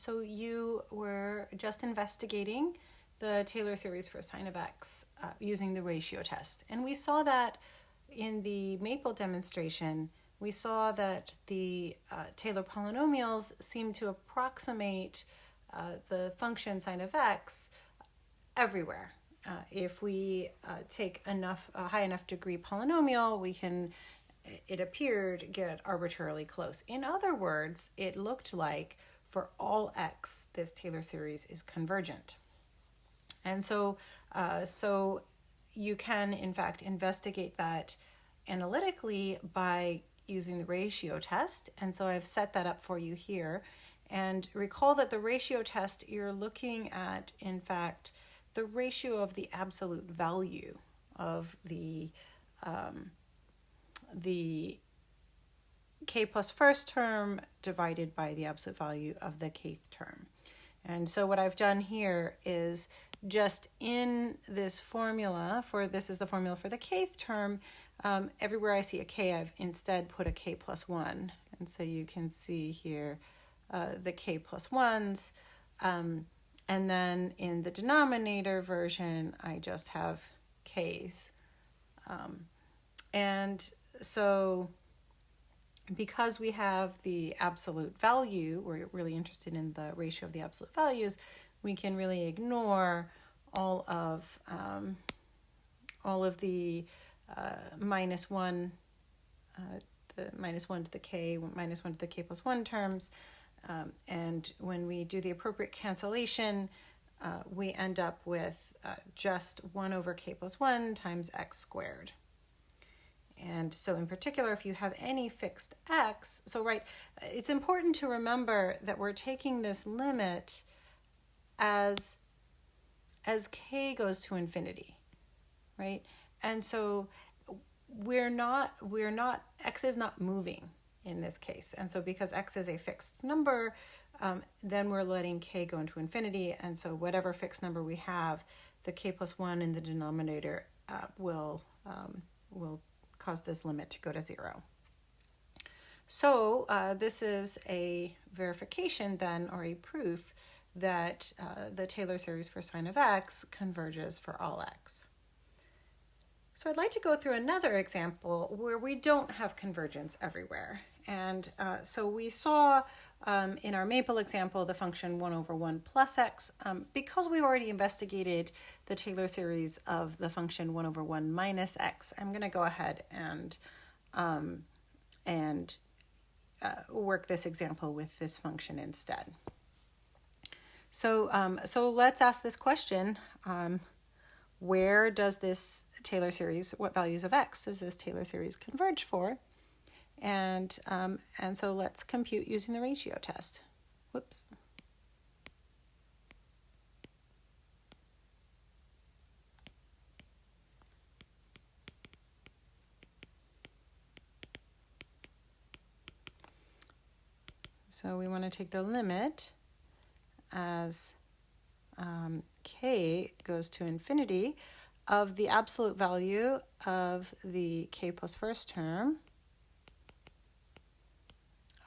So you were just investigating the Taylor series for sine of x using the ratio test. And we saw that in the maple demonstration, we saw that the Taylor polynomials seem to approximate the function sine of x everywhere. If we take a high enough degree polynomial, we can, it appeared, get arbitrarily close. In other words, it looked like for all x, this Taylor series is convergent. And so you can, in fact, investigate that analytically by using the ratio test. And so I've set that up for you here. And recall that the ratio test, you're looking at, in fact, the ratio of the absolute value of the k plus first term divided by the absolute value of the kth term. And so what I've done here is just in this formula, this is the formula for the kth term, everywhere I see a k, I've instead put a k plus 1. And so you can see here the k plus 1s. And then in the denominator version, I just have k's. And so because we have the absolute value, we're really interested in the ratio of the absolute values, we can really ignore all of the minus 1, the minus 1 to the k, minus 1 to the k plus 1 terms. And when we do the appropriate cancellation, we end up with just 1 over k plus 1 times x squared. And so in particular, if you have any fixed x, it's important to remember that we're taking this limit as k goes to infinity, right? And so x is not moving in this case. And so because x is a fixed number, then we're letting k go into infinity. And so whatever fixed number we have, the k plus 1 in the denominator will cause this limit to go to 0. So this is a verification then, or a proof that the Taylor series for sine of x converges for all x. So I'd like to go through another example where we don't have convergence everywhere. And so we saw in our maple example the function 1 over 1 plus x. Because we've already investigated the Taylor series of the function 1 over 1 minus x, I'm going to go ahead and work this example with this function instead. So let's ask this question. Where does this Taylor series, what values of x does this Taylor series converge for? And so let's compute using the ratio test. Whoops. So we want to take the limit as k goes to infinity of the absolute value of the k plus first term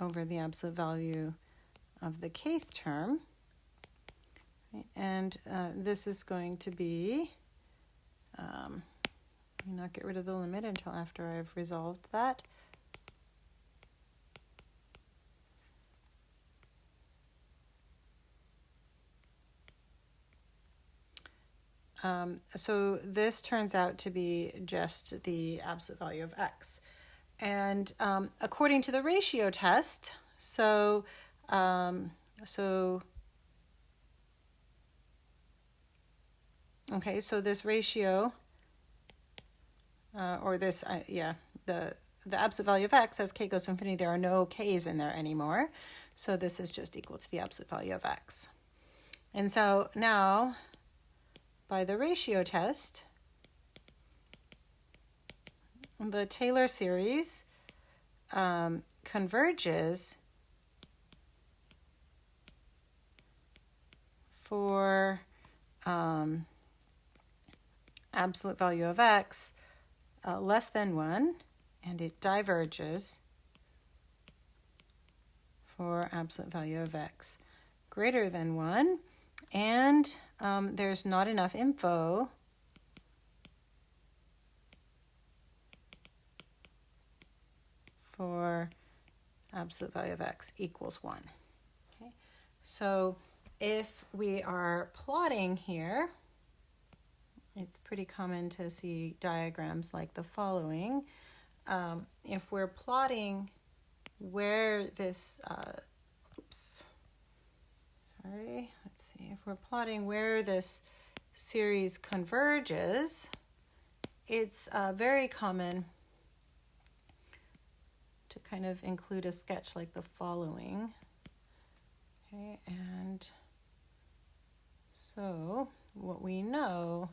over the absolute value of the kth term. Right? And this is going to be, let me not get rid of the limit until after I've resolved that. So this turns out to be just the absolute value of x. And according to the ratio test, so this ratio, the absolute value of x as k goes to infinity, there are no k's in there anymore. So this is just equal to the absolute value of x. And so now, by the ratio test, the Taylor series converges for absolute value of x less than 1, and it diverges for absolute value of x greater than 1, and there's not enough info for absolute value of x equals 1. Okay? So if we are plotting here, it's pretty common to see diagrams like the following. If we're plotting where this, let's see, if we're plotting where this series converges, it's very common to kind of include a sketch like the following. Okay, and so what we know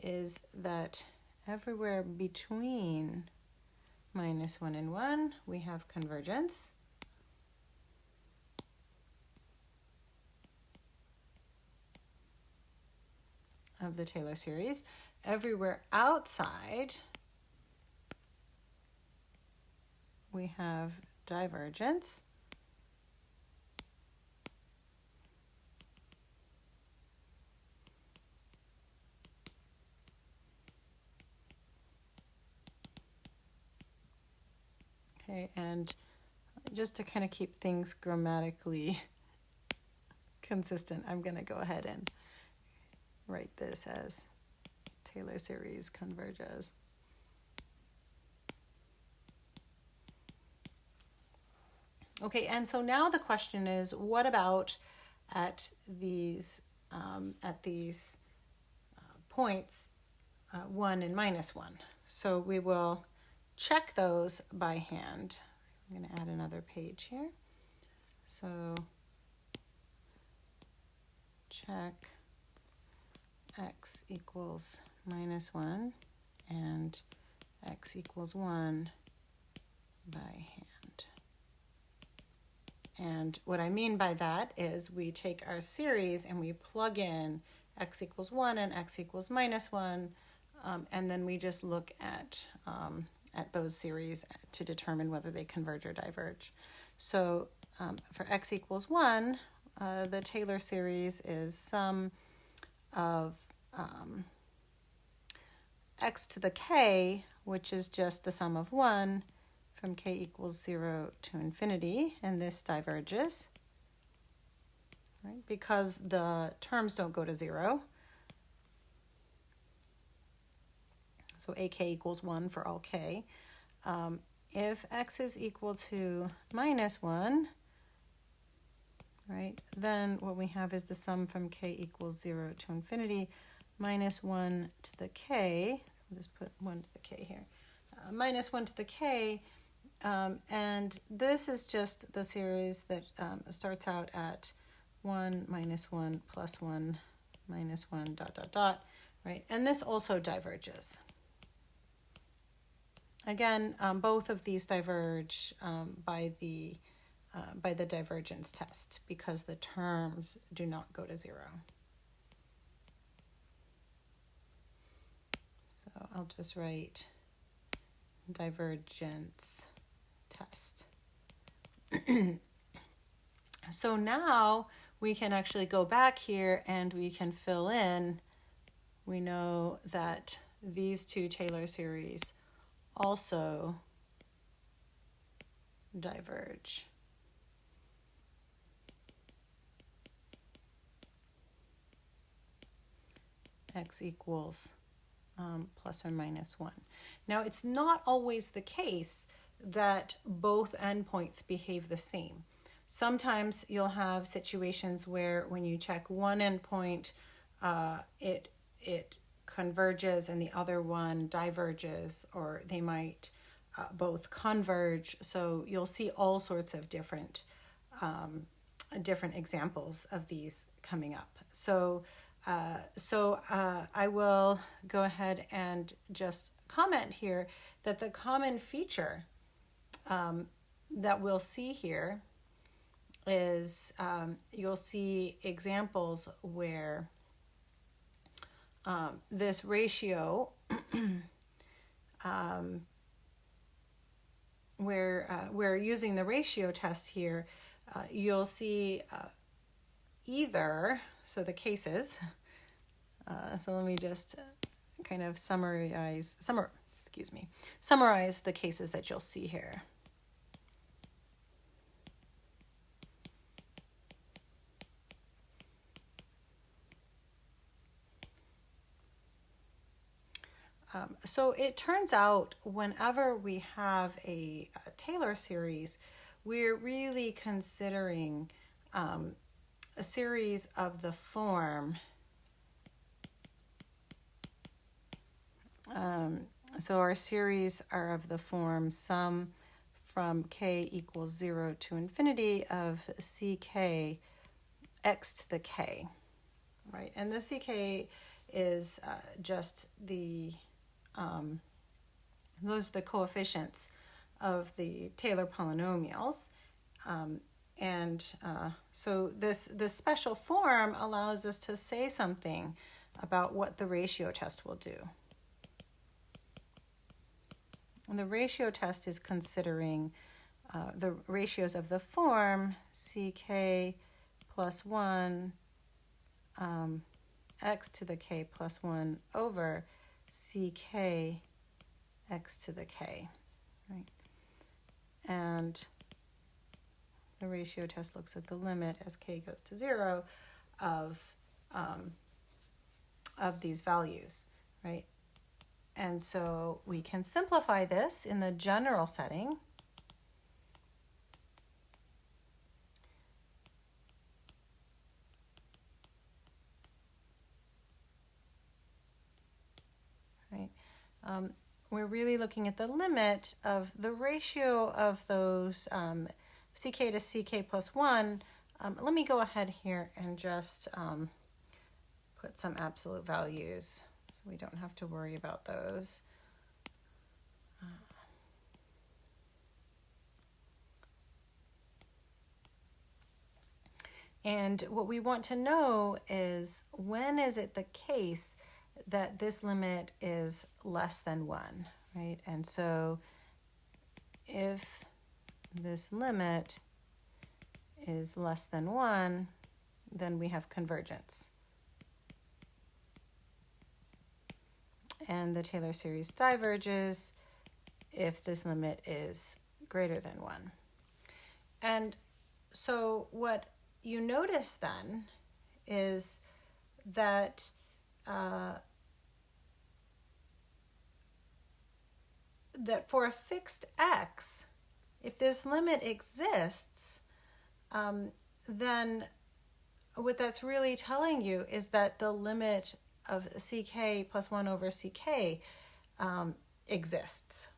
is that everywhere between -1 and 1, we have convergence. Of the Taylor series. Everywhere outside, we have divergence. Okay, and just to kind of keep things grammatically consistent, I'm going to go ahead and write this as Taylor series converges. Okay, and so now the question is, what about at these points 1 and -1? So we will check those by hand. I'm going to add another page here. So check x equals -1 and x equals 1 by hand. And what I mean by that is we take our series and we plug in x equals 1 and x equals -1, and then we just look at those series to determine whether they converge or diverge. So for x equals 1, the Taylor series is sum of x to the k, which is just the sum of 1 from k equals 0 to infinity, and this diverges, right? Because the terms don't go to 0. So ak equals 1 for all k. If x is equal to -1, right, then what we have is the sum from k equals 0 to infinity minus 1 to the k. So we'll just put 1 to the k here. Minus 1 to the k, and this is just the series that starts out at 1 minus 1 plus 1 minus 1 dot dot dot, right? And this also diverges. Again, both of these diverge by the divergence test because the terms do not go to 0. So I'll just write divergence test. So now we can actually go back here and we can fill in. We know that these two Taylor series also diverge. X equals plus or minus 1. Now, it's not always the case that both endpoints behave the same. Sometimes you'll have situations where when you check one endpoint, it converges and the other one diverges, or they might both converge. So you'll see all sorts of different examples of these coming up. So I will go ahead and just comment here that the common feature that we'll see here is you'll see examples where this ratio, where we're using the ratio test here, you'll see either, so the cases, so let me just kind of summarize the cases that you'll see here. So it turns out whenever we have a Taylor series, we're really considering a series of the form. So our series are of the form sum from k equals 0 to infinity of ck x to the k, right? And the ck is just the those are the coefficients of the Taylor polynomials. So this special form allows us to say something about what the ratio test will do. And the ratio test is considering the ratios of the form ck plus 1 x to the k plus 1 over ck x to the k, right? And the ratio test looks at the limit as k goes to 0 of these values, right? And so we can simplify this in the general setting. Right? We're really looking at the limit of the ratio of those ck to ck plus 1. Let me go ahead here and just put some absolute values so we don't have to worry about those. And what we want to know is, when is it the case that this limit is less than 1, right? And so if this limit is less than 1, then we have convergence. And the Taylor series diverges if this limit is greater than 1. And so what you notice then is that that for a fixed x, if this limit exists, then what that's really telling you is that the limit of ck plus 1 over ck exists.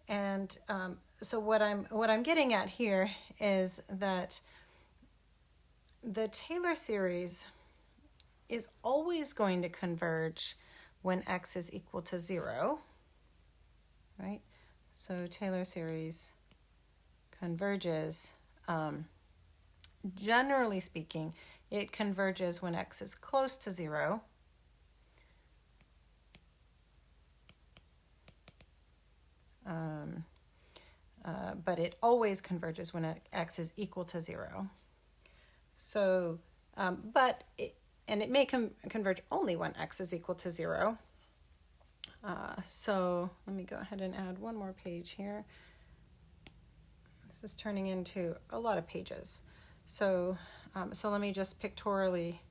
And so what I'm getting at here is that the Taylor series is always going to converge when x is equal to 0, right? So Taylor series converges. Generally speaking, it converges when x is close to 0. But it always converges when x is equal to 0. So, it may converge only when x is equal to 0. So let me go ahead and add one more page here. This is turning into a lot of pages. So let me just pictorially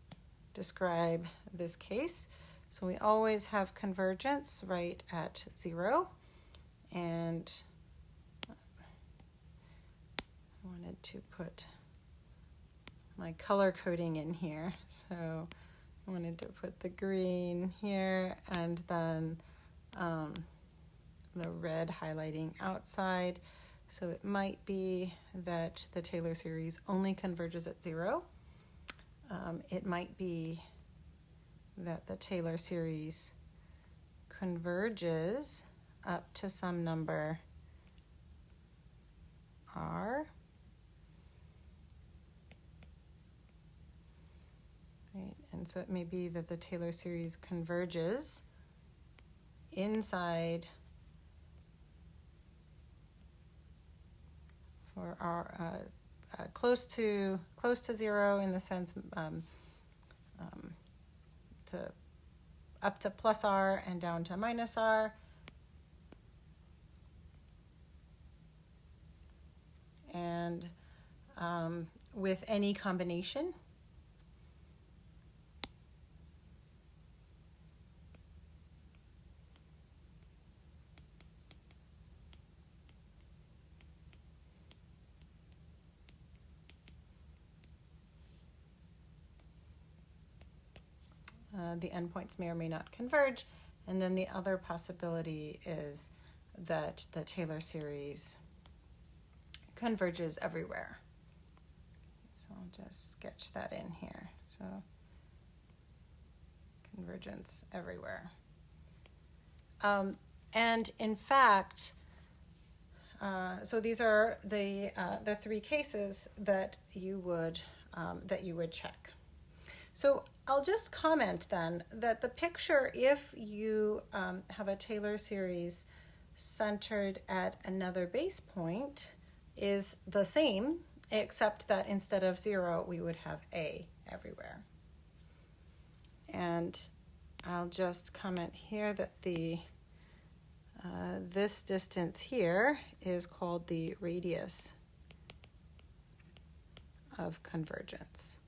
describe this case. So we always have convergence right at 0, and I wanted to put my color coding in here. So I wanted to put the green here and then the red highlighting outside. So it might be that the Taylor series only converges at 0. It might be that the Taylor series converges up to some number r. Right? And so it may be that the Taylor series converges inside for our close to zero in the sense to up to plus r and down to minus r. And with any combination. The endpoints may or may not converge. And then the other possibility is that the Taylor series converges everywhere. So I'll just sketch that in here. So convergence everywhere. And in fact, so these are the three cases that you would check. So I'll just comment then that the picture, if you have a Taylor series centered at another base point, is the same, except that instead of 0, we would have a everywhere. And I'll just comment here that the this distance here is called the radius of convergence.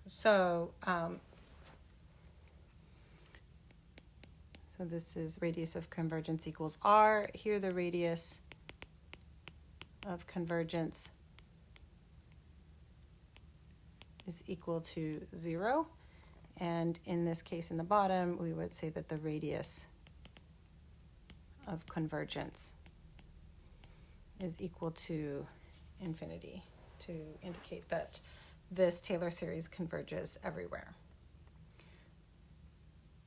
So, so this is radius of convergence equals r. Here the radius of convergence is equal to 0. And in this case, in the bottom, we would say that the radius of convergence is equal to infinity to indicate that this Taylor series converges everywhere.